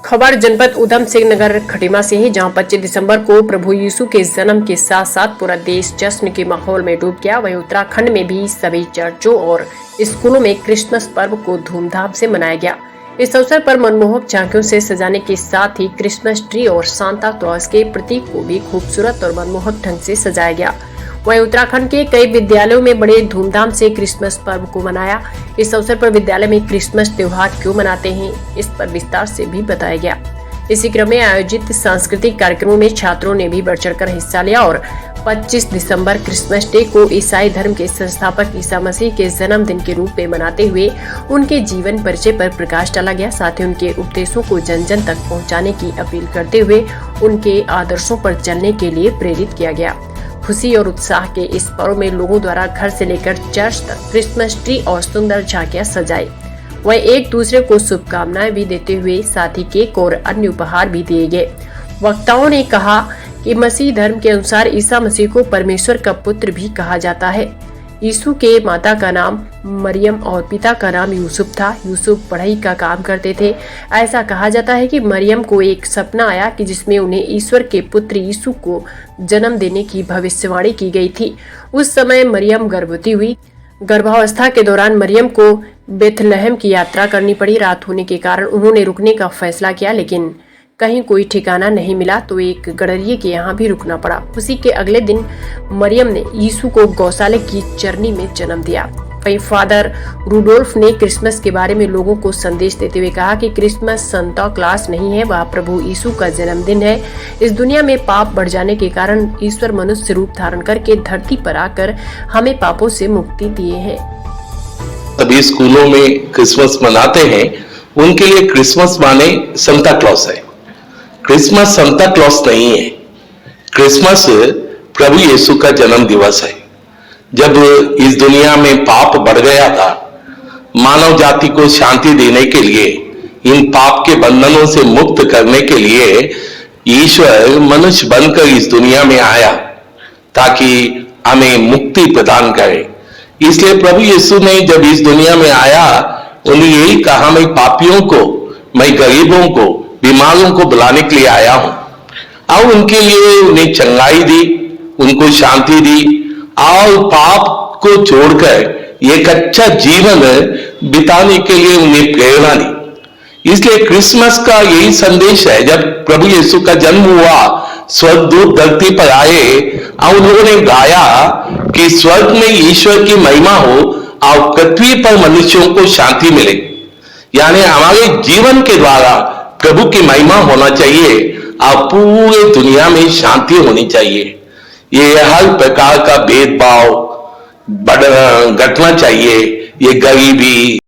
खबर जनपद उधम सिंह नगर खटीमा से है, जहां 25 दिसंबर को प्रभु यीशु के जन्म के साथ साथ पूरा देश जश्न के माहौल में डूब गया। वहीं उत्तराखंड में भी सभी चर्चों और स्कूलों में क्रिसमस पर्व को धूमधाम से मनाया गया। इस अवसर पर मनमोहक झांकियों से सजाने के साथ ही क्रिसमस ट्री और सांता क्लॉज के प्रतीक को भी खूबसूरत और मनमोहक ढंग से सजाया गया। वहीं उत्तराखंड के कई विद्यालयों में बड़े धूमधाम से क्रिसमस पर्व को मनाया। इस अवसर पर विद्यालय में क्रिसमस त्योहार क्यों मनाते हैं, इस पर विस्तार से भी बताया गया। इसी क्रम में आयोजित सांस्कृतिक कार्यक्रमों में छात्रों ने भी बढ़ चढ़कर हिस्सा लिया और 25 दिसंबर क्रिसमस डे को ईसाई धर्म के संस्थापक ईसा मसीह के जन्मदिन के रूप में मनाते हुए उनके जीवन परिचय पर प्रकाश डाला गया। साथ ही उनके उपदेशों को जन जन तक पहुंचाने की अपील करते हुए उनके आदर्शों पर चलने के लिए प्रेरित किया गया। खुशी और उत्साह के इस पर्व में लोगों द्वारा घर से लेकर चर्च तक क्रिसमस ट्री और सुंदर झांकियां सजाई। वहीं एक दूसरे को शुभकामनाएं भी देते हुए साथ ही केक और अन्य उपहार भी दिए गए। वक्ताओं ने कहा कि मसीह धर्म के अनुसार ईसा मसीह को परमेश्वर का पुत्र भी कहा जाता है। यीशु के माता का नाम मरियम और पिता का नाम यूसुफ था। यूसुफ पढ़ाई का काम करते थे। ऐसा कहा जाता है कि मरियम को एक सपना आया कि जिसमें उन्हें ईश्वर के पुत्र यीशु को जन्म देने की भविष्यवाणी की गई थी। उस समय मरियम गर्भवती हुई। गर्भावस्था के दौरान मरियम को बेथलहम की यात्रा करनी पड़ी। रात होने के कारण उन्होंने रुकने का फैसला किया, लेकिन कहीं कोई ठिकाना नहीं मिला तो एक गडरिये के यहाँ भी रुकना पड़ा। उसी के अगले दिन मरियम ने यीशु को गौशाले की चरनी में जन्म दिया। वहीं फादर रूडोल्फ ने क्रिसमस के बारे में लोगों को संदेश देते हुए कहा कि क्रिसमस सांता क्लॉज नहीं है, वह प्रभु यीशु का जन्मदिन है। इस दुनिया में पाप बढ़ जाने के कारण ईश्वर मनुष्य रूप धारण करके धरती पर आकर हमें पापों से मुक्ति दिए है। सभी स्कूलों में क्रिसमस मनाते हैं, उनके लिए क्रिसमस माने सांता क्लॉज है। क्रिसमस सांता क्लॉज नहीं है। क्रिसमस प्रभु यीशु का जन्म दिवस है। जब इस दुनिया में पाप बढ़ गया था, मानव जाति को शांति देने के लिए, इन पाप के बंधनों से मुक्त करने के लिए ईश्वर मनुष्य बनकर इस दुनिया में आया ताकि हमें मुक्ति प्रदान करे। इसलिए प्रभु यीशु ने जब इस दुनिया में आया, उन्हें यही कहा, मैं पापियों को, मैं गरीबों को, बीमारों को बुलाने के लिए आया हूं। और उनके लिए उन्हें चंगाई दी, उनको शांति दी और पाप को छोड़कर एक अच्छा जीवन बिताने के लिए उन्हें प्रेरणा दी। इसलिए क्रिसमस का यही संदेश है। जब प्रभु यीशु का जन्म हुआ, स्वर्गदूत धरती पर आए और उन्होंने गाया कि स्वर्ग में ईश्वर की महिमा हो और पृथ्वी पर मनुष्यों को शांति मिले। यानी हमारे जीवन के द्वारा प्रभु की महिमा होना चाहिए और पूरे दुनिया में शांति होनी चाहिए। ये हर प्रकार का भेदभाव घटना चाहिए। ये गरीबी